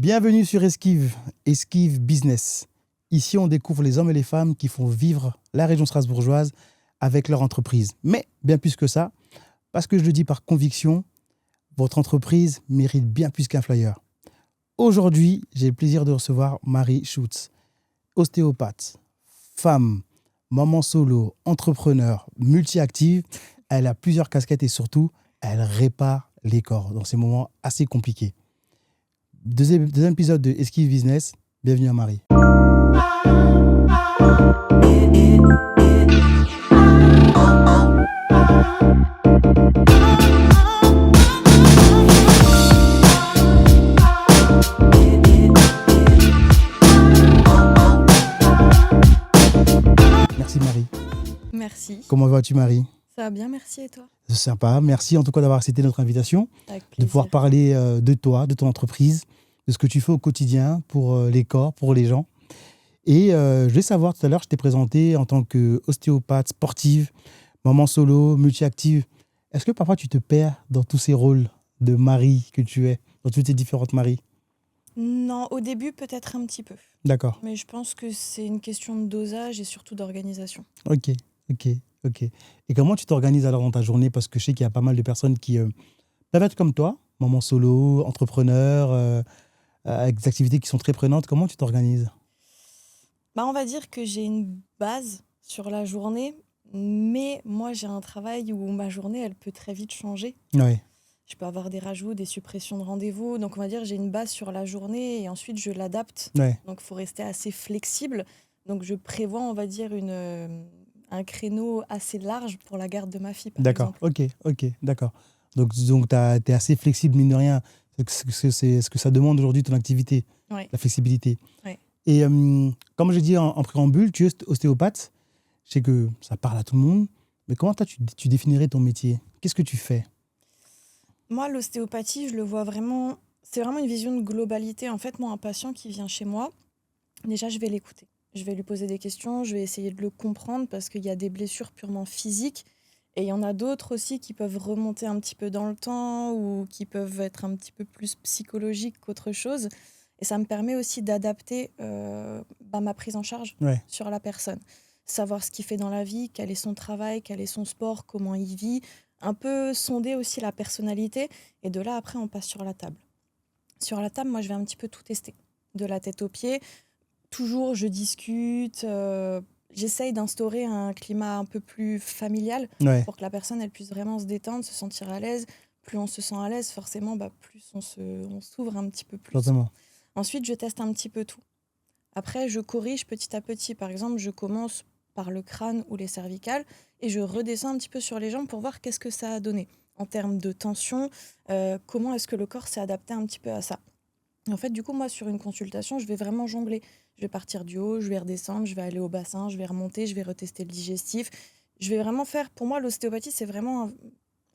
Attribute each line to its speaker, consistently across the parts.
Speaker 1: Bienvenue sur Esquive, Esquive Business. Ici, on découvre les hommes et les femmes qui font vivre la région strasbourgeoise avec leur entreprise. Mais bien plus que ça, parce que je le dis par conviction, votre entreprise mérite bien plus qu'un flyer. Aujourd'hui, j'ai le plaisir de recevoir Marie Schutz, ostéopathe, femme, maman solo, entrepreneur, multi-active. Elle a plusieurs casquettes et surtout, elle répare les corps dans ces moments assez compliqués. Deuxième épisode de Esquive Business. Bienvenue à Marie. Merci Marie.
Speaker 2: Merci.
Speaker 1: Comment vas-tu Marie?
Speaker 2: Ça va bien, merci, et toi?
Speaker 1: C'est sympa. Merci en tout cas d'avoir accepté notre invitation,
Speaker 2: Avec
Speaker 1: de
Speaker 2: plaisir.
Speaker 1: pouvoir parler de toi, de ton entreprise, de ce que tu fais au quotidien pour les corps, pour les gens. Et je voulais savoir, tout à l'heure, je t'ai présenté en tant qu'ostéopathe sportive, maman solo, multi-active. Est-ce que parfois tu te perds dans tous ces rôles de Marie que tu es, dans toutes ces différentes Maries?
Speaker 2: Non, au début, peut-être un petit peu.
Speaker 1: D'accord.
Speaker 2: Mais je pense que c'est une question de dosage et surtout d'organisation.
Speaker 1: Ok. Et comment tu t'organises alors dans ta journée? Parce que je sais qu'il y a pas mal de personnes qui peuvent être comme toi, maman solo, entrepreneur, avec des activités qui sont très prenantes. Comment tu t'organises?
Speaker 2: On va dire que j'ai une base sur la journée, mais moi, j'ai un travail où ma journée, elle peut très vite changer.
Speaker 1: Ouais.
Speaker 2: Je peux avoir des rajouts, des suppressions de rendez-vous. Donc, on va dire j'ai une base sur la journée et ensuite, je l'adapte.
Speaker 1: Ouais.
Speaker 2: Donc, il faut rester assez flexible. Donc, je prévois, on va dire, un créneau assez large pour la garde de ma fille, par
Speaker 1: D'accord.
Speaker 2: exemple.
Speaker 1: Ok, d'accord. Donc tu es assez flexible, mine de rien. C'est ce que ça demande aujourd'hui, ton activité,
Speaker 2: Ouais.
Speaker 1: la flexibilité.
Speaker 2: Ouais.
Speaker 1: Et comme j'ai dit en préambule, tu es ostéopathe. Je sais que ça parle à tout le monde. Mais comment toi, tu définirais ton métier? Qu'est-ce que tu fais?
Speaker 2: Moi, l'ostéopathie, je le vois vraiment, c'est vraiment une vision de globalité. En fait, moi, un patient qui vient chez moi, déjà, je vais l'écouter. Je vais lui poser des questions, je vais essayer de le comprendre parce qu'il y a des blessures purement physiques et il y en a d'autres aussi qui peuvent remonter un petit peu dans le temps ou qui peuvent être un petit peu plus psychologiques qu'autre chose. Et ça me permet aussi d'adapter ma prise en charge
Speaker 1: Ouais.
Speaker 2: sur la personne. Savoir ce qu'il fait dans la vie, quel est son travail, quel est son sport, comment il vit. Un peu sonder aussi la personnalité. Et de là, après, on passe sur la table. Sur la table, moi, je vais un petit peu tout tester. De la tête aux pieds. Toujours, je discute. J'essaye d'instaurer un climat un peu plus familial
Speaker 1: Ouais.
Speaker 2: pour que la personne elle puisse vraiment se détendre, se sentir à l'aise. Plus on se sent à l'aise, forcément, plus on s'ouvre un petit peu plus.
Speaker 1: Forcément.
Speaker 2: Ensuite, je teste un petit peu tout. Après, je corrige petit à petit. Par exemple, je commence par le crâne ou les cervicales et je redescends un petit peu sur les jambes pour voir qu'est-ce que ça a donné en termes de tension, comment est-ce que le corps s'est adapté un petit peu à ça. En fait, du coup, moi, sur une consultation, je vais vraiment jongler. Je vais partir du haut, je vais redescendre, je vais aller au bassin, je vais remonter, je vais retester le digestif. Je vais vraiment faire, pour moi, l'ostéopathie, c'est vraiment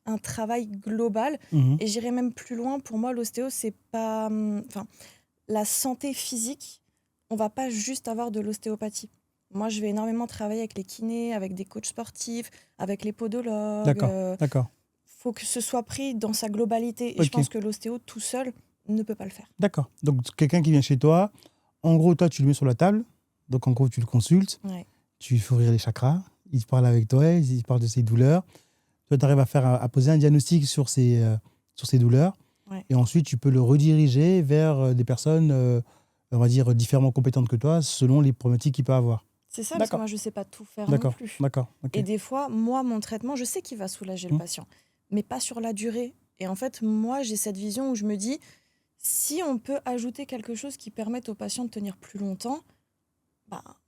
Speaker 2: un travail global.
Speaker 1: Mhm.
Speaker 2: Et j'irai même plus loin. Pour moi, l'ostéo, c'est pas... la santé physique, on va pas juste avoir de l'ostéopathie. Moi, je vais énormément travailler avec les kinés, avec des coachs sportifs, avec les podologues.
Speaker 1: D'accord.
Speaker 2: Faut que ce soit pris dans sa globalité. Et je
Speaker 1: Ok.
Speaker 2: pense que l'ostéo, tout seul, ne peut pas le faire.
Speaker 1: D'accord. Donc, quelqu'un qui vient chez toi, en gros, toi, tu le mets sur la table. Donc, en gros, tu le consultes.
Speaker 2: Ouais.
Speaker 1: Tu lui fais ouvrir les chakras. Il te parle avec toi. Il parle de ses douleurs. Toi, tu arrives à poser un diagnostic sur ces douleurs.
Speaker 2: Ouais.
Speaker 1: Et ensuite, tu peux le rediriger vers des personnes, on va dire, différemment compétentes que toi, selon les problématiques qu'il peut avoir.
Speaker 2: C'est ça, parce que
Speaker 1: D'accord.
Speaker 2: moi, je ne sais pas tout faire non
Speaker 1: D'accord.
Speaker 2: plus.
Speaker 1: D'accord. Ok.
Speaker 2: Et des fois, moi, mon traitement, je sais qu'il va soulager le
Speaker 1: Mhm.
Speaker 2: patient, mais pas sur la durée. Et en fait, moi, j'ai cette vision où je me dis, si on peut ajouter quelque chose qui permette au patient de tenir plus longtemps,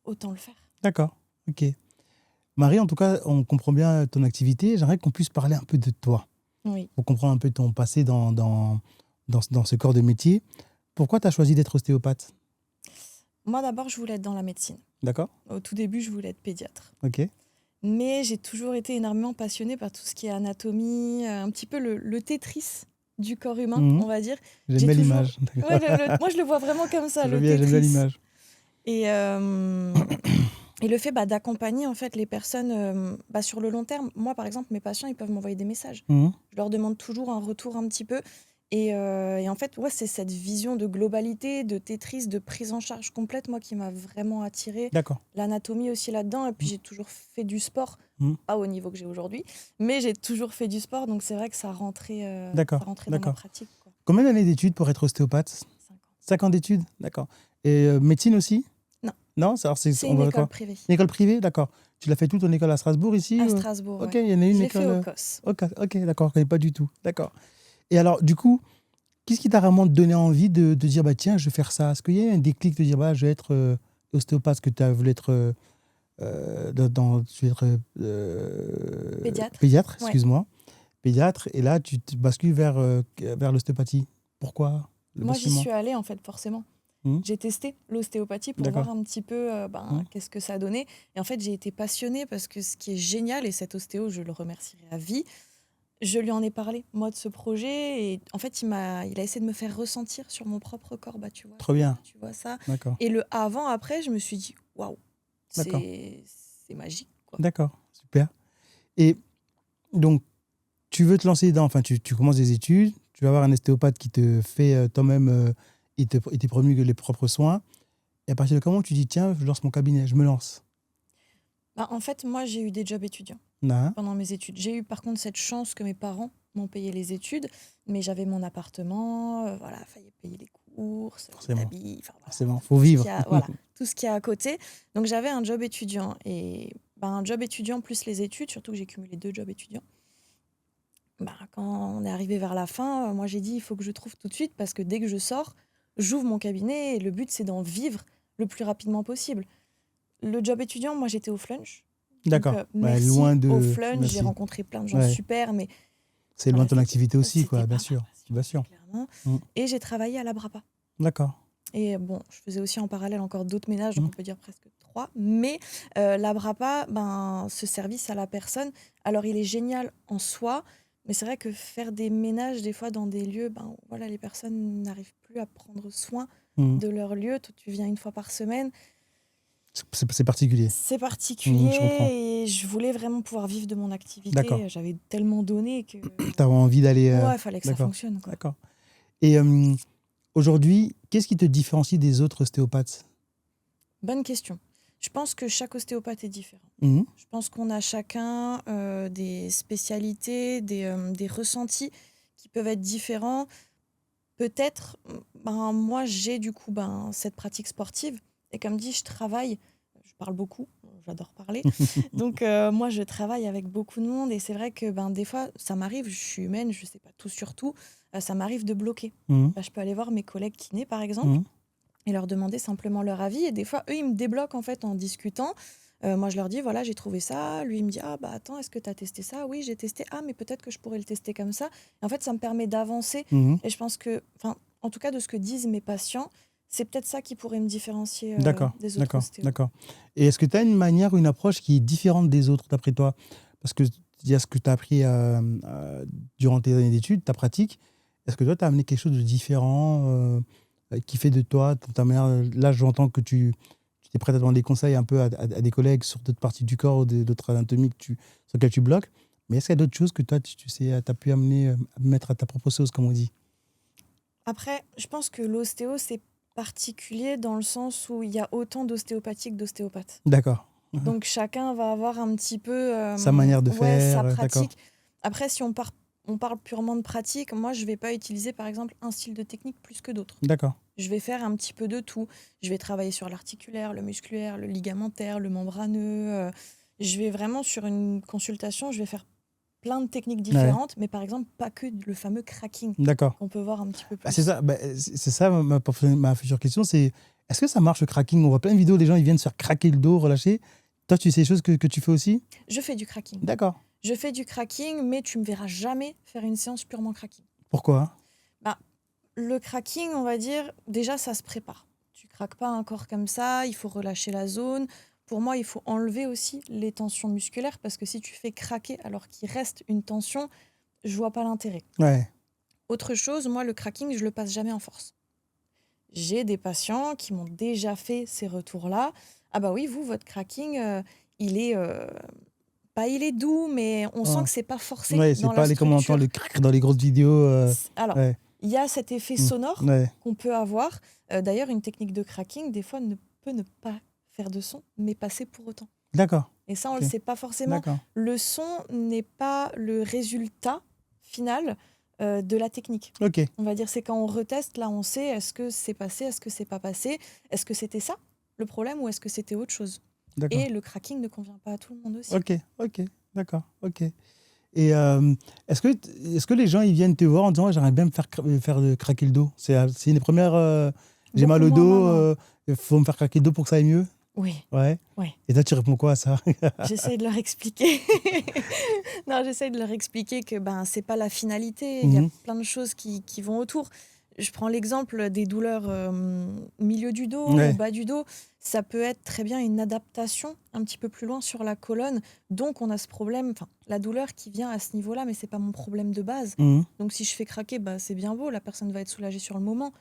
Speaker 2: autant le faire.
Speaker 1: D'accord. Ok. Marie, en tout cas, on comprend bien ton activité. J'aimerais qu'on puisse parler un peu de toi,
Speaker 2: Oui.
Speaker 1: pour comprendre un peu ton passé dans ce corps de métier. Pourquoi tu as choisi d'être ostéopathe?
Speaker 2: Moi, d'abord, je voulais être dans la médecine.
Speaker 1: D'accord.
Speaker 2: Au tout début, je voulais être pédiatre.
Speaker 1: Ok.
Speaker 2: Mais j'ai toujours été énormément passionnée par tout ce qui est anatomie, un petit peu le Tetris du corps humain,
Speaker 1: Mhm.
Speaker 2: on va dire.
Speaker 1: J'aime
Speaker 2: J'ai
Speaker 1: bien
Speaker 2: toujours-
Speaker 1: l'image.
Speaker 2: Ouais, moi, je le vois vraiment comme ça, le
Speaker 1: J'aime bien
Speaker 2: Tetris.
Speaker 1: l'image.
Speaker 2: Et le fait d'accompagner en fait les personnes sur le long terme. Moi, par exemple, mes patients, ils peuvent m'envoyer des messages.
Speaker 1: Mhm.
Speaker 2: Je leur demande toujours un retour un petit peu. Et en fait, ouais, c'est cette vision de globalité, de Tetris, de prise en charge complète, moi, qui m'a vraiment attirée.
Speaker 1: D'accord.
Speaker 2: L'anatomie aussi là-dedans. Et puis,
Speaker 1: Mm.
Speaker 2: j'ai toujours fait du sport,
Speaker 1: Mm.
Speaker 2: pas au niveau que j'ai aujourd'hui, mais j'ai toujours fait du sport. Donc, c'est vrai que ça
Speaker 1: D'accord.
Speaker 2: rentrait dans ma
Speaker 1: D'accord.
Speaker 2: pratique, quoi.
Speaker 1: Combien d'années d'études pour être ostéopathe?
Speaker 2: 5 ans.
Speaker 1: 5 ans d'études? D'accord. Et médecine aussi?
Speaker 2: Non,
Speaker 1: Non,
Speaker 2: c'est
Speaker 1: on
Speaker 2: une
Speaker 1: va
Speaker 2: école
Speaker 1: quoi?
Speaker 2: privée.
Speaker 1: Une école privée? D'accord. Tu l'as fait toute ton école à Strasbourg ici?
Speaker 2: À Strasbourg,
Speaker 1: Ok,
Speaker 2: ouais.
Speaker 1: il y en a
Speaker 2: Je
Speaker 1: une
Speaker 2: l'ai fait
Speaker 1: école.
Speaker 2: au COS.
Speaker 1: Ok, ok, d'accord, je connais pas du tout. D'accord. Et alors, du coup, qu'est-ce qui t'a vraiment donné envie de dire, bah tiens, je vais faire ça? Est-ce qu'il y a un déclic de dire, bah, je vais être ostéopathe, que tu as voulu être, tu veux être
Speaker 2: Pédiatre.
Speaker 1: pédiatre,
Speaker 2: Ouais.
Speaker 1: excuse-moi, pédiatre, et là, tu te bascules vers l'ostéopathie. Pourquoi le
Speaker 2: Moi, j'y
Speaker 1: basculement?
Speaker 2: suis allée, en fait, forcément.
Speaker 1: Hmm.
Speaker 2: J'ai testé l'ostéopathie pour
Speaker 1: D'accord.
Speaker 2: voir un petit peu
Speaker 1: Hmm.
Speaker 2: qu'est-ce que ça donnait. Et en fait, j'ai été passionnée parce que ce qui est génial, et cet ostéo, je le remercierai à vie, je lui en ai parlé, moi, de ce projet. Et en fait, il a essayé de me faire ressentir sur mon propre corps. Bah, tu vois
Speaker 1: Trop
Speaker 2: ça,
Speaker 1: bien.
Speaker 2: tu vois ça.
Speaker 1: D'accord.
Speaker 2: Et le avant-après, je me suis dit, waouh,
Speaker 1: D'accord.
Speaker 2: c'est magique, quoi.
Speaker 1: D'accord. Super. Et donc, tu veux te lancer enfin, tu commences des études, tu vas avoir un ostéopathe qui te fait toi-même, il te promulgue les propres soins. Et à partir de comment tu dis, tiens, je lance mon cabinet, je me lance?
Speaker 2: Bah, en fait, moi, j'ai eu des jobs étudiants
Speaker 1: Hein?
Speaker 2: pendant mes études. J'ai eu par contre cette chance que mes parents m'ont payé les études, mais j'avais mon appartement, voilà, fallait payer les courses, les
Speaker 1: Forcément.
Speaker 2: habits, enfin voilà,
Speaker 1: Forcément, faut
Speaker 2: tout ce
Speaker 1: vivre.
Speaker 2: qu'il y a, voilà, tout ce qu'il y a à côté. Donc j'avais un job étudiant et un job étudiant plus les études, surtout que j'ai cumulé 2 jobs étudiants. Quand on est arrivé vers la fin, moi j'ai dit il faut que je trouve tout de suite parce que dès que je sors, j'ouvre mon cabinet et le but c'est d'en vivre le plus rapidement possible. Le job étudiant, moi j'étais au Flunch. Donc,
Speaker 1: D'accord. Bah,
Speaker 2: merci
Speaker 1: loin
Speaker 2: au
Speaker 1: de.
Speaker 2: Flunch, j'ai
Speaker 1: Merci.
Speaker 2: rencontré plein de gens
Speaker 1: Ouais.
Speaker 2: super, mais
Speaker 1: C'est loin
Speaker 2: voilà,
Speaker 1: de ton activité aussi,
Speaker 2: c'était
Speaker 1: quoi, bien
Speaker 2: pas ma
Speaker 1: sûr.
Speaker 2: passion,
Speaker 1: Bien sûr.
Speaker 2: clairement.
Speaker 1: Mm.
Speaker 2: Et j'ai travaillé à la Brapa.
Speaker 1: D'accord.
Speaker 2: Et bon, je faisais aussi en parallèle encore d'autres ménages, donc
Speaker 1: Mm.
Speaker 2: on peut dire presque 3. Mais la Brapa, ce service à la personne, alors il est génial en soi, mais c'est vrai que faire des ménages, des fois, dans des lieux, voilà, les personnes n'arrivent plus à prendre soin
Speaker 1: Mm.
Speaker 2: de leur lieu. Toi, tu viens une fois par semaine.
Speaker 1: C'est particulier.
Speaker 2: C'est
Speaker 1: Je
Speaker 2: particulier
Speaker 1: comprends.
Speaker 2: et je voulais vraiment pouvoir vivre de mon activité.
Speaker 1: D'accord.
Speaker 2: J'avais tellement donné que
Speaker 1: Tu as envie d'aller.
Speaker 2: ouais, il fallait que ça
Speaker 1: D'accord.
Speaker 2: fonctionne, quoi.
Speaker 1: D'accord. Et aujourd'hui, qu'est-ce qui te différencie des autres ostéopathes?
Speaker 2: Bonne question. Je pense que chaque ostéopathe est différent.
Speaker 1: Mhm.
Speaker 2: Je pense qu'on a chacun des spécialités, des ressentis qui peuvent être différents. Peut-être, moi, j'ai du coup cette pratique sportive. Et comme dit, je travaille, je parle beaucoup, j'adore parler. Donc, moi, je travaille avec beaucoup de monde. Et c'est vrai que des fois, ça m'arrive, je suis humaine, je ne sais pas tout sur tout, ça m'arrive de bloquer.
Speaker 1: Mhm.
Speaker 2: Je peux aller voir mes collègues kinés, par exemple,
Speaker 1: Mhm.
Speaker 2: et leur demander simplement leur avis. Et des fois, eux, ils me débloquent en fait en discutant. Moi, je leur dis, voilà, j'ai trouvé ça. Lui, il me dit, ah bah attends, est-ce que tu as testé ça? Oui, j'ai testé. Ah, mais peut-être que je pourrais le tester comme ça. Et en fait, ça me permet d'avancer.
Speaker 1: Mhm.
Speaker 2: Et je pense que, en tout cas, de ce que disent mes patients, c'est peut-être ça qui pourrait me différencier
Speaker 1: D'accord.
Speaker 2: des autres
Speaker 1: D'accord.
Speaker 2: ostéos.
Speaker 1: D'accord. Et est-ce que tu as une manière ou une approche qui est différente des autres, d'après toi? Parce que il y a ce que tu as appris durant tes années d'études, ta pratique. Est-ce que toi, tu as amené quelque chose de différent qui fait de toi, ta manière. Là, j'entends que tu es prête à demander des conseils un peu à des collègues sur d'autres parties du corps ou d'autres anatomies sur lesquelles tu bloques. Mais est-ce qu'il y a d'autres choses que toi, tu sais, as pu amener, à mettre à ta propre sauce, comme on dit?
Speaker 2: Après, je pense que l'ostéo, c'est particulier dans le sens où il y a autant d'ostéopathies que d'ostéopathes.
Speaker 1: D'accord.
Speaker 2: Donc chacun va avoir un petit peu
Speaker 1: Sa manière de
Speaker 2: sa
Speaker 1: faire, d'accord.
Speaker 2: pratique. Après, si on parle purement de pratique, moi, je ne vais pas utiliser, par exemple, un style de technique plus que d'autres.
Speaker 1: D'accord.
Speaker 2: Je vais faire un petit peu de tout. Je vais travailler sur l'articulaire, le musculaire, le ligamentaire, le membraneux. Je vais vraiment, sur une consultation, je vais faire plein de techniques différentes, mais par exemple, pas que le fameux cracking
Speaker 1: D'accord.
Speaker 2: qu'on peut voir un petit peu plus.
Speaker 1: C'est ça, c'est ça ma future question, c'est est-ce que ça marche le cracking? On voit plein de vidéos, les gens ils viennent se faire craquer le dos, relâcher. Toi, tu sais des choses que tu fais aussi?
Speaker 2: Je fais du cracking.
Speaker 1: D'accord.
Speaker 2: Je fais du cracking, mais tu me verras jamais faire une séance purement cracking.
Speaker 1: Pourquoi?
Speaker 2: Le cracking, on va dire, déjà, ça se prépare. Tu craques pas un corps comme ça, il faut relâcher la zone. Pour moi, il faut enlever aussi les tensions musculaires parce que si tu fais craquer alors qu'il reste une tension, je vois pas l'intérêt.
Speaker 1: Ouais.
Speaker 2: Autre chose, moi, le cracking, je le passe jamais en force. J'ai des patients qui m'ont déjà fait ces retours-là. Ah bah oui, vous, votre cracking, il est il est doux, mais on sent que c'est pas forcé
Speaker 1: Ouais, c'est
Speaker 2: dans
Speaker 1: pas
Speaker 2: la
Speaker 1: comme on entend
Speaker 2: structure.
Speaker 1: le crack dans les grosses vidéos.
Speaker 2: Alors,
Speaker 1: Ouais.
Speaker 2: il y a cet effet sonore
Speaker 1: Ouais.
Speaker 2: qu'on peut avoir. D'ailleurs, une technique de cracking, des fois, peut ne pas faire de son, mais passer pour autant.
Speaker 1: D'accord.
Speaker 2: Et ça, on ne
Speaker 1: Ok.
Speaker 2: le sait pas forcément.
Speaker 1: D'accord.
Speaker 2: Le son n'est pas le résultat final de la technique.
Speaker 1: Ok.
Speaker 2: On va dire, c'est quand on reteste, là, on sait est-ce que c'est passé, est-ce que c'est pas passé, est-ce que c'était ça le problème ou est-ce que c'était autre chose.
Speaker 1: D'accord.
Speaker 2: Et le cracking ne convient pas à tout le monde aussi.
Speaker 1: Ok. Ok. D'accord. Ok. Et est-ce que les gens ils viennent te voir en disant ouais, j'aimerais bien me faire craquer le dos? C'est une des premières. J'ai mal au
Speaker 2: Beaucoup moins
Speaker 1: dos.
Speaker 2: maintenant.
Speaker 1: Il faut me faire craquer le dos pour que ça aille mieux.
Speaker 2: Oui,
Speaker 1: Ouais.
Speaker 2: Ouais.
Speaker 1: Et toi, tu réponds quoi à ça?
Speaker 2: j'essaie de leur expliquer. Non, j'essaie de leur expliquer que c'est pas la finalité. Il y a
Speaker 1: Mhm.
Speaker 2: plein de choses qui vont autour. Je prends l'exemple des douleurs milieu du dos
Speaker 1: Ouais.
Speaker 2: ou bas du dos. Ça peut être très bien une adaptation un petit peu plus loin sur la colonne. Donc, on a ce problème, la douleur qui vient à ce niveau-là, mais c'est pas mon problème de base.
Speaker 1: Mhm.
Speaker 2: Donc, si je fais craquer, c'est bien beau, la personne va être soulagée sur le moment.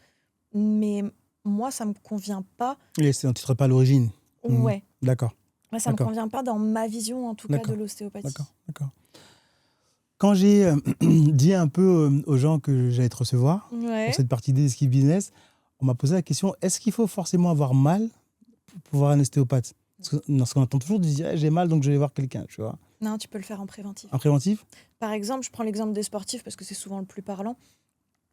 Speaker 2: Mais moi, ça me convient pas.
Speaker 1: Et c'est un titre pas à l'origine. Mhm.
Speaker 2: Ouais.
Speaker 1: D'accord.
Speaker 2: Moi, ça me
Speaker 1: D'accord.
Speaker 2: convient pas dans ma vision, en tout cas, de
Speaker 1: D'accord.
Speaker 2: l'ostéopathie.
Speaker 1: D'accord. D'accord. Quand j'ai dit un peu aux gens que j'allais te recevoir
Speaker 2: Ouais.
Speaker 1: pour cette partie d'Esquive Business, on m'a posé la question est-ce qu'il faut forcément avoir mal pour voir un ostéopathe? Parce qu'on entend toujours dire ah, j'ai mal donc je vais voir quelqu'un, tu vois.
Speaker 2: Non, tu peux le faire en préventif.
Speaker 1: En préventif?
Speaker 2: Par exemple, je prends l'exemple des sportifs parce que c'est souvent le plus parlant.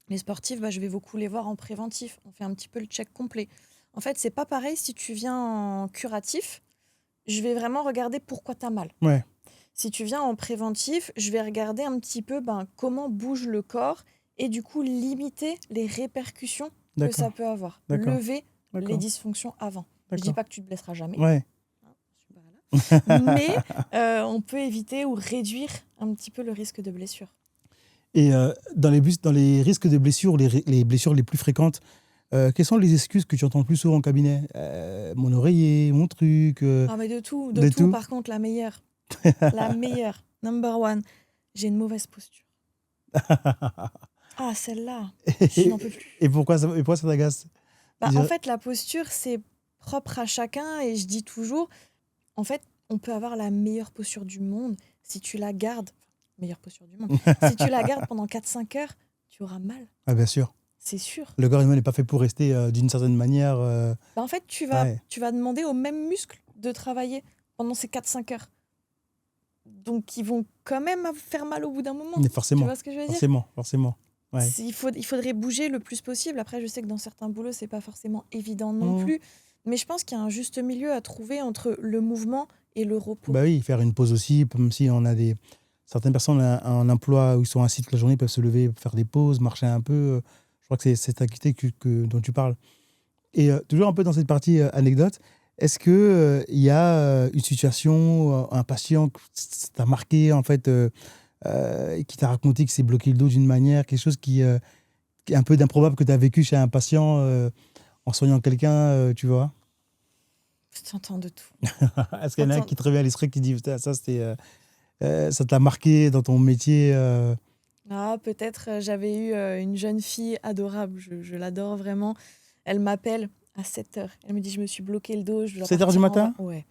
Speaker 2: Les sportifs, je vais beaucoup les voir en préventif. On fait un petit peu le check complet. En fait, c'est pas pareil si tu viens en curatif. Je vais vraiment regarder pourquoi tu as mal.
Speaker 1: Ouais.
Speaker 2: Si tu viens en préventif, je vais regarder un petit peu comment bouge le corps et du coup limiter les répercussions que
Speaker 1: D'accord.
Speaker 2: ça peut avoir.
Speaker 1: D'accord.
Speaker 2: Lever les
Speaker 1: D'accord.
Speaker 2: dysfonctions avant. Je dis
Speaker 1: D'accord.
Speaker 2: pas que tu te blesseras jamais.
Speaker 1: Ouais.
Speaker 2: Voilà. Mais on peut éviter ou réduire un petit peu le risque de blessure.
Speaker 1: Et dans les risques de blessures, les blessures les plus fréquentes, quelles sont les excuses que tu entends le plus souvent en cabinet? Mon oreiller, mon truc.
Speaker 2: Ah, mais de tout,
Speaker 1: de tout.
Speaker 2: par contre, la meilleure, number one, j'ai une mauvaise posture. Ah, celle-là, je n'en peux plus.
Speaker 1: Et pourquoi ça t'agace?
Speaker 2: En fait, la posture, c'est propre à chacun et je dis toujours, en fait, on peut avoir la meilleure posture du monde. Si tu la gardes, meilleure posture du monde, si tu la gardes pendant 4-5 heures, tu auras mal.
Speaker 1: Ah, bien sûr.
Speaker 2: C'est sûr.
Speaker 1: Le corps humain n'est pas fait pour rester d'une certaine manière.
Speaker 2: En fait, tu vas demander aux mêmes muscles de travailler pendant ces 4-5 heures. Donc, ils vont quand même faire mal au bout d'un moment.
Speaker 1: Mais forcément.
Speaker 2: Tu vois ce que je veux dire?
Speaker 1: Forcément. Ouais.
Speaker 2: Il faudrait bouger le plus possible. Après, je sais que dans certains boulots, c'est pas forcément évident non plus. Mais je pense qu'il y a un juste milieu à trouver entre le mouvement et le repos.
Speaker 1: Bah oui, faire une pause aussi, même si on a certaines personnes en emploi où ils sont assis toute la journée, peuvent se lever, faire des pauses, marcher un peu. Je crois que c'est cette activité dont tu parles. Et toujours un peu dans cette partie anecdote, est-ce que il y a une situation, un patient qui t'a marqué en fait, qui t'a raconté qu'il s'est bloqué le dos d'une manière, quelque chose qui est un peu d'improbable que tu as vécu chez un patient en soignant quelqu'un, tu vois?
Speaker 2: Tu entends de tout.
Speaker 1: Est-ce qu'il y en a un qui te revient à l'esprit qui dit ça c'était ça t'a marqué dans ton métier?
Speaker 2: Ah, peut-être j'avais eu une jeune fille adorable, je l'adore vraiment. Elle m'appelle à 7h. Elle me dit je me suis bloqué le dos.
Speaker 1: 7h du matin?
Speaker 2: Ouais.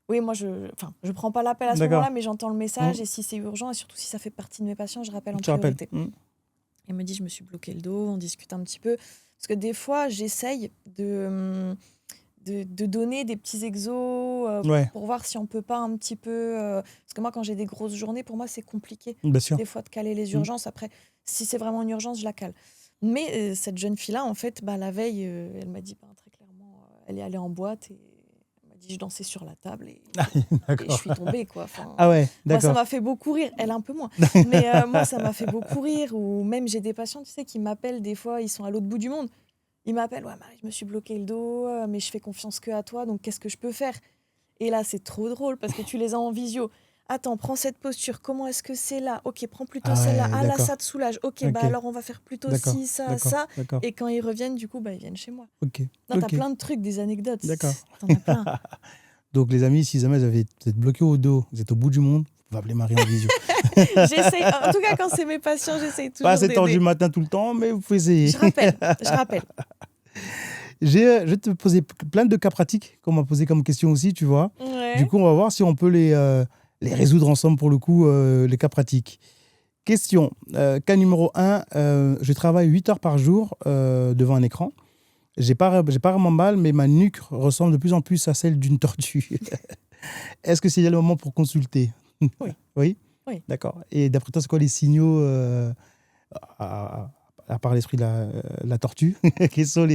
Speaker 2: Oui, moi je prends pas l'appel à ce moment-là, mais j'entends le message et si c'est urgent et surtout si ça fait partie de mes patients, je rappelle en priorité. Elle me dit je me suis bloqué le dos, on discute un petit peu. Parce que des fois, j'essaye de donner des petits exos pour voir si on peut pas un petit peu... parce que moi, quand j'ai des grosses journées, pour moi, c'est compliqué.
Speaker 1: Bien sûr.
Speaker 2: Des fois, de caler les urgences. Après, si c'est vraiment une urgence, je la cale. Mais cette jeune fille-là, en fait, la veille, elle m'a dit très clairement, elle est allée en boîte et elle m'a dit je dansais sur la table et je suis tombée, quoi.
Speaker 1: Ah ouais, d'accord.
Speaker 2: Moi, ça m'a fait beaucoup rire. Elle, un peu moins. Mais moi, ça m'a fait beaucoup rire. Ou même, j'ai des patients, tu sais, qui m'appellent des fois, ils sont à l'autre bout du monde. Ils m'appellent, ouais, Marie, je me suis bloqué le dos, mais je fais confiance que à toi, donc qu'est-ce que je peux faire? Et là, c'est trop drôle parce que tu les as en visio. Attends, prends cette posture, comment est-ce que c'est là? Ok, prends plutôt celle-là. Ah là, ça te soulage. Ok, alors on va faire plutôt ci, ça, ça. Et quand ils reviennent, du coup, ils viennent chez moi. T'as plein de trucs, des anecdotes.
Speaker 1: D'accord.
Speaker 2: T'en as plein.
Speaker 1: Donc, les amis, si jamais vous êtes bloqués au dos, vous êtes au bout du monde, vous appelez Marie en visio.
Speaker 2: J'essaye, en tout cas, quand c'est mes patients, j'essaye toujours.
Speaker 1: Pas à 7h du matin tout le temps, mais vous pouvez essayer.
Speaker 2: Je rappelle.
Speaker 1: Je vais te poser plein de cas pratiques qu'on m'a posé comme question aussi, tu vois.
Speaker 2: Ouais.
Speaker 1: Du coup, on va voir si on peut les résoudre ensemble pour le coup, les cas pratiques. Question. Cas numéro 1, je travaille 8 heures par jour devant un écran. J'ai pas vraiment mal, mais ma nuque ressemble de plus en plus à celle d'une tortue. Est-ce que c'est le moment pour consulter?
Speaker 2: Oui.
Speaker 1: Oui?
Speaker 2: Oui.
Speaker 1: D'accord. Et d'après toi, c'est quoi les signaux, à, à part l'esprit de la tortue? Quels sont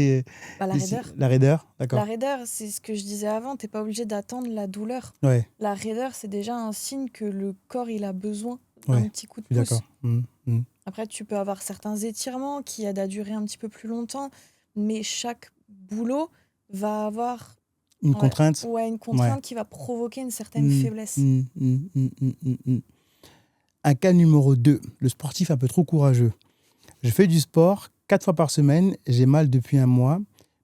Speaker 2: Bah, la raideur.
Speaker 1: la raideur?
Speaker 2: La
Speaker 1: D'accord.
Speaker 2: raideur, c'est ce que je disais avant, t'es pas obligé d'attendre la douleur.
Speaker 1: Ouais,
Speaker 2: La raideur, c'est déjà un signe que le corps, il a besoin d'un
Speaker 1: ouais,
Speaker 2: petit coup de
Speaker 1: je suis d'accord.
Speaker 2: pouce.
Speaker 1: Mhm.
Speaker 2: Après, tu peux avoir certains étirements qui aident à durer un petit peu plus longtemps, mais chaque boulot va avoir
Speaker 1: Une
Speaker 2: ouais,
Speaker 1: contrainte?
Speaker 2: une
Speaker 1: Ouais.
Speaker 2: contrainte qui va provoquer une certaine
Speaker 1: Mm,
Speaker 2: faiblesse.
Speaker 1: mm, mm, mm, mm, mm, mm. Un cas numéro 2, le sportif un peu trop courageux. Je fais du sport 4 fois par semaine, j'ai mal depuis un mois,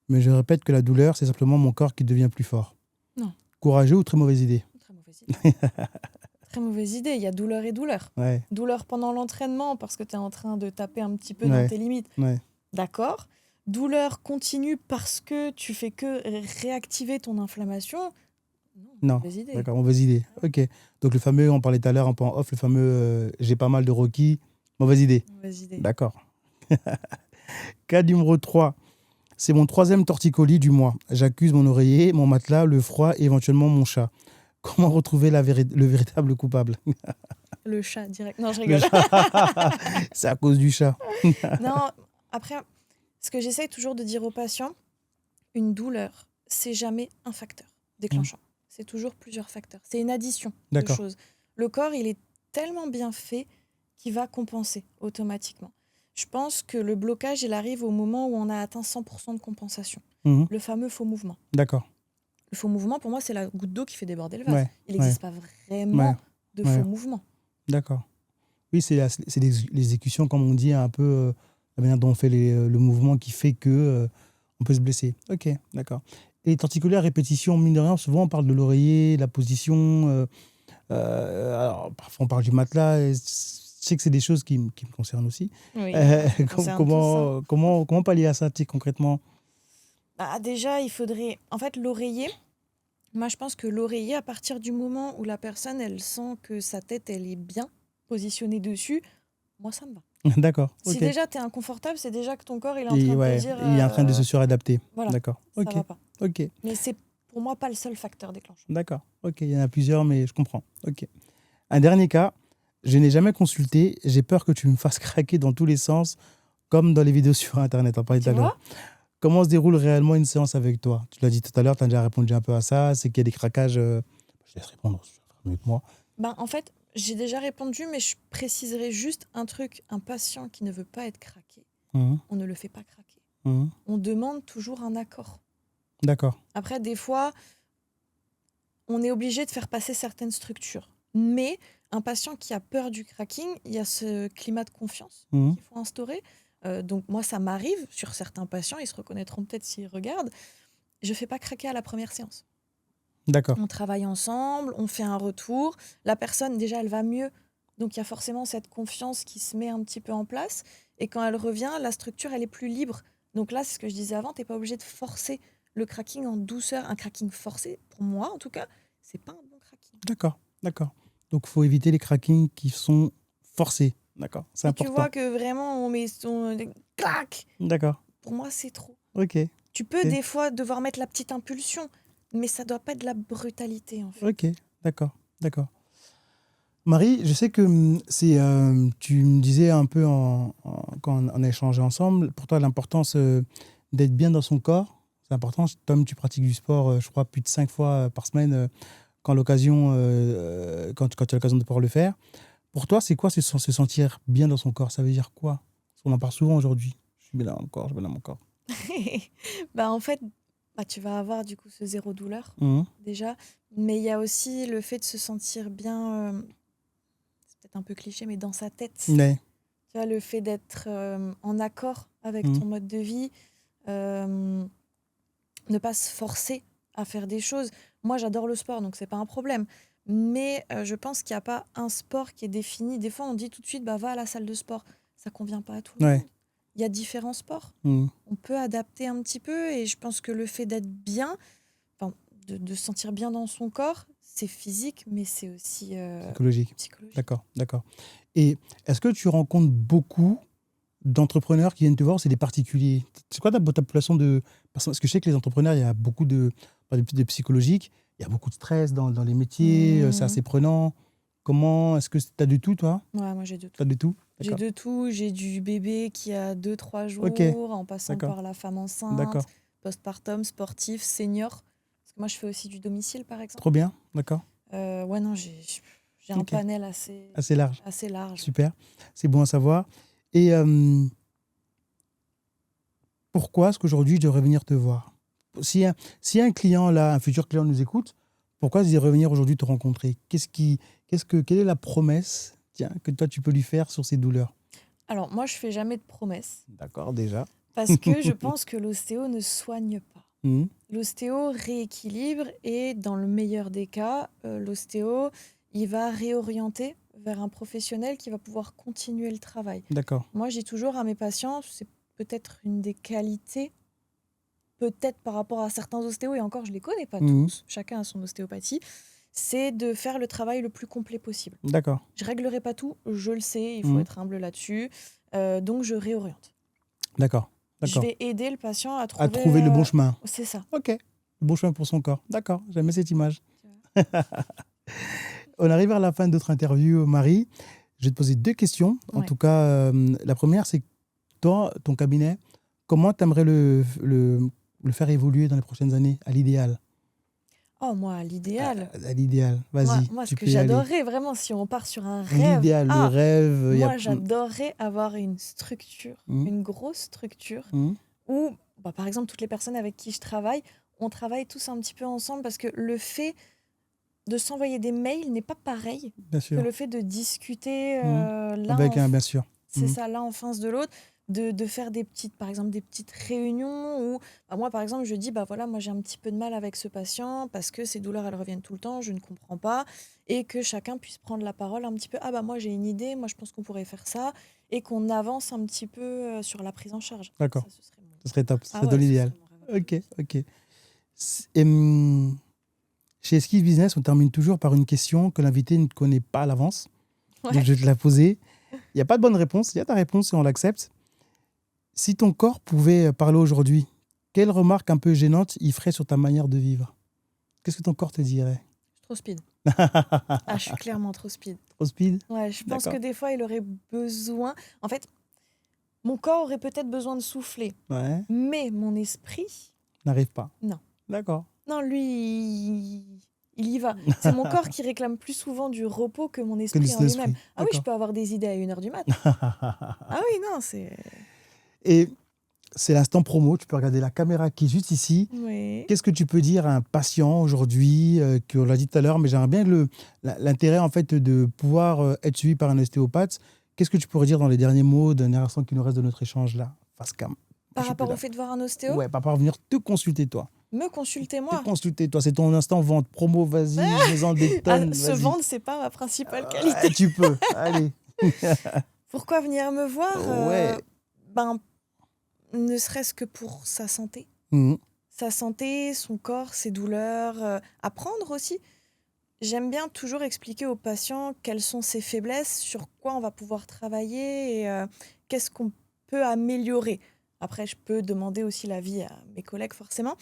Speaker 1: mais je répète que la douleur, c'est simplement mon corps qui devient plus fort.
Speaker 2: Non,
Speaker 1: Courageux ou très mauvaise idée?
Speaker 2: très mauvaise idée. Très mauvaise idée. Il y a douleur et douleur.
Speaker 1: Ouais,
Speaker 2: Douleur pendant l'entraînement parce que tu es en train de taper un petit peu dans
Speaker 1: ouais,
Speaker 2: tes limites.
Speaker 1: ouais.
Speaker 2: D'accord. Douleur continue parce que tu fais que réactiver ton inflammation. Non,
Speaker 1: Non,
Speaker 2: mauvaise idée.
Speaker 1: d'accord, mauvaise idée. Ok. Donc le fameux, on parlait tout à l'heure un peu en off, le fameux j'ai pas mal de Rocky, mauvaise idée.
Speaker 2: Mauvaise idée.
Speaker 1: D'accord. Cas numéro 3. C'est mon 3e torticolis du mois. J'accuse mon oreiller, mon matelas, le froid et éventuellement mon chat. Comment retrouver le véritable coupable?
Speaker 2: Le chat direct. Non, je
Speaker 1: Le
Speaker 2: rigole.
Speaker 1: chat. C'est à cause du chat.
Speaker 2: Non, après, ce que j'essaye toujours de dire aux patients, une douleur, c'est jamais un facteur déclenchant. C'est toujours plusieurs facteurs. C'est une addition de
Speaker 1: D'accord.
Speaker 2: choses. Le corps, il est tellement bien fait qu'il va compenser automatiquement. Je pense que le blocage, il arrive au moment où on a atteint 100% de compensation.
Speaker 1: Mhm.
Speaker 2: Le fameux faux mouvement.
Speaker 1: D'accord.
Speaker 2: Le faux mouvement, pour moi, c'est la goutte d'eau qui fait déborder le vase.
Speaker 1: Ouais,
Speaker 2: Il
Speaker 1: ouais,
Speaker 2: n'existe pas vraiment
Speaker 1: ouais,
Speaker 2: de
Speaker 1: ouais.
Speaker 2: faux mouvements.
Speaker 1: D'accord. Oui, c'est l'exécution, comme on dit, un peu la manière dont on fait le mouvement qui fait que on peut se blesser. Ok, d'accord. Et torticolis à répétition, mine de rien, souvent on parle de l'oreiller, la position. Alors, parfois on parle du matelas. Et je sais que c'est des choses qui me concernent aussi.
Speaker 2: Oui,
Speaker 1: Euh,
Speaker 2: ça concerne tout ça.
Speaker 1: comment pallier à ça, tu sais, concrètement?
Speaker 2: Bah, déjà, il faudrait... En fait, l'oreiller, moi, je pense que l'oreiller, à partir du moment où la personne, elle sent que sa tête, elle est bien positionnée dessus, moi, ça me va.
Speaker 1: D'accord,
Speaker 2: Si
Speaker 1: ok.
Speaker 2: déjà, tu es inconfortable, c'est déjà que ton corps, il est en
Speaker 1: Et
Speaker 2: train de te
Speaker 1: ouais,
Speaker 2: dire...
Speaker 1: il est en train de se suradapter.
Speaker 2: voilà,
Speaker 1: D'accord,
Speaker 2: ça
Speaker 1: ok,
Speaker 2: va pas.
Speaker 1: ok.
Speaker 2: Mais c'est pour moi pas le seul facteur déclencheur.
Speaker 1: D'accord, ok. Il y en a plusieurs, mais je comprends. Ok. Un dernier cas, je n'ai jamais consulté, j'ai peur que tu me fasses craquer dans tous les sens, comme dans les vidéos sur Internet, on parlait tout
Speaker 2: Tu
Speaker 1: à l'heure.
Speaker 2: vois?
Speaker 1: Comment se déroule réellement une séance avec toi? Tu l'as dit tout à l'heure, tu as déjà répondu un peu à ça, c'est qu'il y a des craquages. Je laisse répondre, tu vas faire mieux que moi.
Speaker 2: Ben, en fait, j'ai déjà répondu, mais je préciserai juste un truc. Un patient qui ne veut pas être craqué,
Speaker 1: Mhm,
Speaker 2: on ne le fait pas craquer.
Speaker 1: mhm.
Speaker 2: On demande toujours un accord.
Speaker 1: D'accord,
Speaker 2: Après, des fois, on est obligé de faire passer certaines structures. Mais un patient qui a peur du cracking, il y a ce climat de confiance
Speaker 1: mhm.
Speaker 2: qu'il faut instaurer. Donc moi, ça m'arrive sur certains patients, ils se reconnaîtront peut-être s'ils regardent. Je ne fais pas craquer à la première séance.
Speaker 1: D'accord,
Speaker 2: On travaille ensemble, on fait un retour. La personne, déjà, elle va mieux. Donc il y a forcément cette confiance qui se met un petit peu en place. Et quand elle revient, la structure, elle est plus libre. Donc là, c'est ce que je disais avant, tu n'es pas obligé de forcer le cracking en douceur. Un cracking forcé, pour moi en tout cas, c'est pas un bon cracking.
Speaker 1: d'accord, d'accord. Donc, il faut éviter les crackings qui sont forcés. D'accord, c'est
Speaker 2: Si tu
Speaker 1: important.
Speaker 2: vois que vraiment on met son clac,
Speaker 1: D'accord,
Speaker 2: pour moi c'est trop.
Speaker 1: ok,
Speaker 2: Tu peux
Speaker 1: Ok.
Speaker 2: des fois devoir mettre la petite impulsion, mais ça doit pas être de la brutalité en fait.
Speaker 1: ok, d'accord, d'accord. Marie, je sais que tu me disais un peu quand on a échangé ensemble, pour toi l'importance d'être bien dans son corps, c'est important. Tom, tu pratiques du sport, je crois, plus de 5 fois par semaine quand tu as l'occasion de pouvoir le faire. Pour toi, c'est quoi se sentir bien dans son corps? Ça veut dire quoi? Parce qu'on en parle souvent aujourd'hui. Je suis bien dans mon corps, je suis bien dans mon corps.
Speaker 2: Bah en fait, tu vas avoir du coup ce zéro douleur
Speaker 1: Mhm.
Speaker 2: déjà, mais il y a aussi le fait de se sentir bien, c'est peut-être un peu cliché, mais dans sa tête.
Speaker 1: Ouais.
Speaker 2: Tu vois, le fait d'être en accord avec
Speaker 1: Mhm.
Speaker 2: ton mode de vie, euh, ne pas se forcer à faire des choses. Moi, j'adore le sport, donc c'est pas un problème. Mais je pense qu'il n'y a pas un sport qui est défini. Des fois, on dit tout de suite, bah, va à la salle de sport. Ça convient pas à tout le
Speaker 1: Ouais.
Speaker 2: monde. Il y a différents sports.
Speaker 1: Mhm.
Speaker 2: On peut adapter un petit peu. Et je pense que le fait d'être bien, enfin, de se sentir bien dans son corps, c'est physique, mais c'est aussi
Speaker 1: Psychologique.
Speaker 2: psychologique.
Speaker 1: D'accord. Et est-ce que tu rencontres beaucoup d'entrepreneurs qui viennent te voir ou c'est des particuliers? C'est quoi ta population de personnes? Parce que je sais que les entrepreneurs, il y a beaucoup de psychologiques, il y a beaucoup de stress dans les métiers, c'est assez prenant. Comment est-ce que tu as de tout, toi?
Speaker 2: Ouais, moi j'ai de tout.
Speaker 1: Tu as de tout?
Speaker 2: J'ai
Speaker 1: D'accord.
Speaker 2: de tout. J'ai du bébé qui a 2-3
Speaker 1: Ok,
Speaker 2: jours, en passant
Speaker 1: d'accord.
Speaker 2: par la femme enceinte,
Speaker 1: D'accord.
Speaker 2: postpartum, sportif, senior. Parce que moi, je fais aussi du domicile, par exemple.
Speaker 1: Trop bien. D'accord.
Speaker 2: Ouais, non, j'ai un
Speaker 1: Ok.
Speaker 2: panel assez
Speaker 1: Assez large.
Speaker 2: large.
Speaker 1: Super. C'est bon à savoir. Et pourquoi est-ce qu'aujourd'hui, je devrais venir te voir? Si un client, là, un futur client nous écoute, pourquoi il devrait venir aujourd'hui te rencontrer? Quelle est la promesse, tiens, que toi, tu peux lui faire sur ces douleurs?
Speaker 2: Alors, moi, je fais jamais de promesses
Speaker 1: D'accord, déjà.
Speaker 2: parce que je pense que l'ostéo ne soigne pas.
Speaker 1: Mhm.
Speaker 2: L'ostéo rééquilibre et dans le meilleur des cas, l'ostéo, il va réorienter vers un professionnel qui va pouvoir continuer le travail.
Speaker 1: D'accord.
Speaker 2: Moi, je dis toujours à mes patients, c'est peut-être une des qualités, peut-être par rapport à certains ostéos, et encore, je ne les connais pas
Speaker 1: Mhm.
Speaker 2: tous, chacun a son ostéopathie, c'est de faire le travail le plus complet possible.
Speaker 1: D'accord.
Speaker 2: Je ne réglerai pas tout, je le sais, il faut
Speaker 1: Mhm.
Speaker 2: être humble là-dessus, donc je réoriente.
Speaker 1: D'accord.
Speaker 2: Je vais aider le patient à
Speaker 1: À trouver le bon chemin.
Speaker 2: C'est ça.
Speaker 1: Ok. Le bon chemin pour son corps. D'accord. J'aime cette image.
Speaker 2: Tu vois.
Speaker 1: On arrive à la fin de notre interview, Marie. Je vais te poser 2 questions. En
Speaker 2: Ouais.
Speaker 1: tout cas, la première, c'est toi, ton cabinet, comment tu aimerais le faire évoluer dans les prochaines années, à l'idéal?
Speaker 2: Oh, moi, l'idéal.
Speaker 1: À l'idéal, vas-y,
Speaker 2: Moi,
Speaker 1: tu
Speaker 2: ce que
Speaker 1: peux y aller.
Speaker 2: j'adorerais vraiment, si on part sur un rêve,
Speaker 1: L'idéal, le rêve.
Speaker 2: moi, j'adorerais avoir une structure,
Speaker 1: Mhm.
Speaker 2: une grosse structure,
Speaker 1: Mhm.
Speaker 2: où, par exemple, toutes les personnes avec qui je travaille, on travaille tous un petit peu ensemble, parce que le fait de s'envoyer des mails n'est pas pareil
Speaker 1: Bien
Speaker 2: que
Speaker 1: sûr.
Speaker 2: le fait de discuter
Speaker 1: Avec un, bien sûr.
Speaker 2: c'est
Speaker 1: Mhm.
Speaker 2: ça, l'un en face de l'autre, de faire par exemple, des petites réunions où, moi, par exemple, je dis, voilà, moi, j'ai un petit peu de mal avec ce patient parce que ses douleurs, elles reviennent tout le temps, je ne comprends pas, et que chacun puisse prendre la parole un petit peu. Moi, j'ai une idée, moi, je pense qu'on pourrait faire ça, et qu'on avance un petit peu sur la prise en charge.
Speaker 1: D'accord.
Speaker 2: Ça, ce serait
Speaker 1: Ce serait top, ce serait
Speaker 2: ouais,
Speaker 1: dans
Speaker 2: ce
Speaker 1: l'idéal.
Speaker 2: serait mon rêve.
Speaker 1: Ok. Chez Esquive Business, on termine toujours par une question que l'invité ne connaît pas à l'avance.
Speaker 2: Ouais.
Speaker 1: Donc, je vais te la poser. Il n'y a pas de bonne réponse. Il y a ta réponse et on l'accepte. Si ton corps pouvait parler aujourd'hui, quelle remarque un peu gênante il ferait sur ta manière de vivre? Qu'est-ce que ton corps te dirait?
Speaker 2: Je suis trop speed. Je suis clairement trop speed.
Speaker 1: Trop speed?
Speaker 2: Ouais, je pense
Speaker 1: D'accord.
Speaker 2: que des fois, il aurait besoin... En fait, mon corps aurait peut-être besoin de souffler,
Speaker 1: Ouais,
Speaker 2: mais mon esprit,
Speaker 1: n'arrive pas.
Speaker 2: non.
Speaker 1: D'accord.
Speaker 2: Non, lui, il y va. C'est mon corps qui réclame plus souvent du repos que mon
Speaker 1: Que
Speaker 2: esprit en lui-même.
Speaker 1: l'esprit.
Speaker 2: Ah oui, je
Speaker 1: D'accord.
Speaker 2: peux avoir des idées à 1h du mat. Ah oui, non, c'est...
Speaker 1: Et c'est l'instant promo. Tu peux regarder la caméra qui est juste ici.
Speaker 2: Oui.
Speaker 1: Qu'est-ce que tu peux dire à un patient aujourd'hui, qu'on l'a dit tout à l'heure, mais j'aimerais bien l'intérêt en fait de pouvoir être suivi par un ostéopathe. Qu'est-ce que tu pourrais dire dans les derniers mots, dernier instant qui nous reste de notre échange là, face cam?
Speaker 2: Par rapport au fait de voir un ostéo,
Speaker 1: Ouais, pas venir te consulter toi.
Speaker 2: me consulter moi.
Speaker 1: Te consulter toi, c'est ton instant vente, promo, vas-y, mets-en des tonnes,
Speaker 2: Se
Speaker 1: vas-y.
Speaker 2: vendre, c'est pas ma principale qualité.
Speaker 1: Tu peux, allez.
Speaker 2: Pourquoi venir me voir
Speaker 1: Ouais.
Speaker 2: Ne serait-ce que pour sa santé.
Speaker 1: Mhm.
Speaker 2: Sa santé, son corps, ses douleurs, apprendre aussi. J'aime bien toujours expliquer aux patients quelles sont ses faiblesses, sur quoi on va pouvoir travailler et qu'est-ce qu'on peut améliorer. Après, je peux demander aussi l'avis à mes collègues forcément,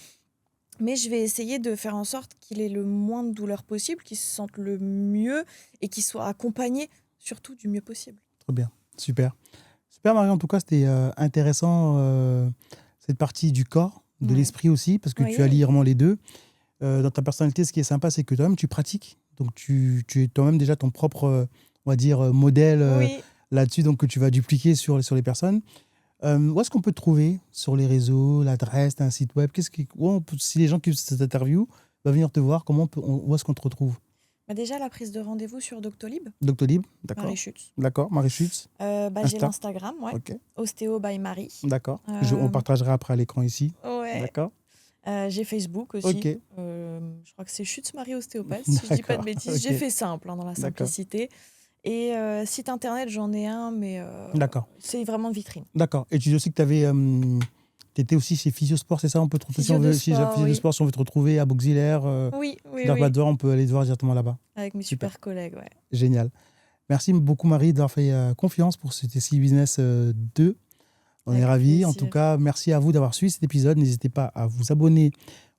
Speaker 2: mais je vais essayer de faire en sorte qu'il ait le moins de douleur possible, qu'il se sente le mieux et qu'il soit accompagné surtout du mieux possible.
Speaker 1: Trop bien, super. Super Marie, en tout cas, c'était intéressant cette partie du corps, de l'esprit aussi, parce que tu allies vraiment les deux. Dans ta personnalité, ce qui est sympa, c'est que toi-même, tu pratiques. Donc, tu es toi-même déjà ton propre, on va dire, modèle là-dessus, donc que tu vas dupliquer sur les personnes. Où est-ce qu'on peut te trouver sur les réseaux, l'adresse, un site web? Si les gens qui cette interview vont venir te voir, où est-ce qu'on te retrouve?
Speaker 2: Déjà, la prise de rendez-vous sur Doctolib.
Speaker 1: Doctolib, d'accord.
Speaker 2: Marie Schutz.
Speaker 1: D'accord, Marie Schutz.
Speaker 2: J'ai l'Instagram,
Speaker 1: Ok.
Speaker 2: Ostéo by Marie.
Speaker 1: D'accord. On partagera après à l'écran ici.
Speaker 2: Ouais.
Speaker 1: D'accord.
Speaker 2: J'ai Facebook aussi.
Speaker 1: Ok.
Speaker 2: Je crois que c'est Schutz Marie Ostéopathe, si je dis pas de bêtises. Okay. J'ai fait simple dans la simplicité. Et site internet, j'en ai un, mais c'est vraiment vitrine.
Speaker 1: D'accord. Et tu dis aussi que tu avais Tu étais aussi chez Physiosport, c'est ça? On peut te retrouver si on veut,
Speaker 2: Physiosport,
Speaker 1: Physiosport, si on veut te retrouver à Auxiliaire,
Speaker 2: Oui, oui,
Speaker 1: Dark
Speaker 2: oui.
Speaker 1: Vador, on peut aller te voir directement là-bas.
Speaker 2: Avec mes
Speaker 1: Super.
Speaker 2: super collègues, ouais.
Speaker 1: Génial. Merci beaucoup, Marie, d'avoir fait confiance pour cet SKI Business 2. On
Speaker 2: Avec
Speaker 1: est ravis. En
Speaker 2: plaisir.
Speaker 1: tout cas, merci à vous d'avoir suivi cet épisode. N'hésitez pas à vous abonner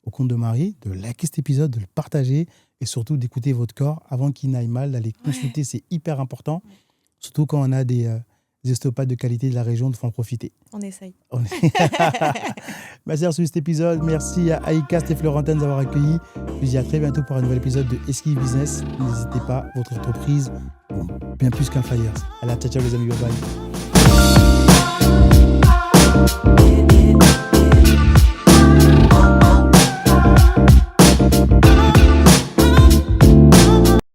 Speaker 1: au compte de Marie, de liker cet épisode, de le partager et surtout d'écouter votre corps avant qu'il n'aille mal, d'aller consulter. C'est hyper important.
Speaker 2: Ouais.
Speaker 1: Surtout quand on a des ostéopathes de qualité de la région, il faut en profiter.
Speaker 2: On essaye.
Speaker 1: Merci d'avoir suivi cet épisode. Merci à iCast et Florentin d'avoir accueilli. Je vous dis à très bientôt pour un nouvel épisode de SKI Business. N'hésitez pas, votre entreprise, bien plus qu'un flyer. Allez, ciao, ciao les amis, bye bye.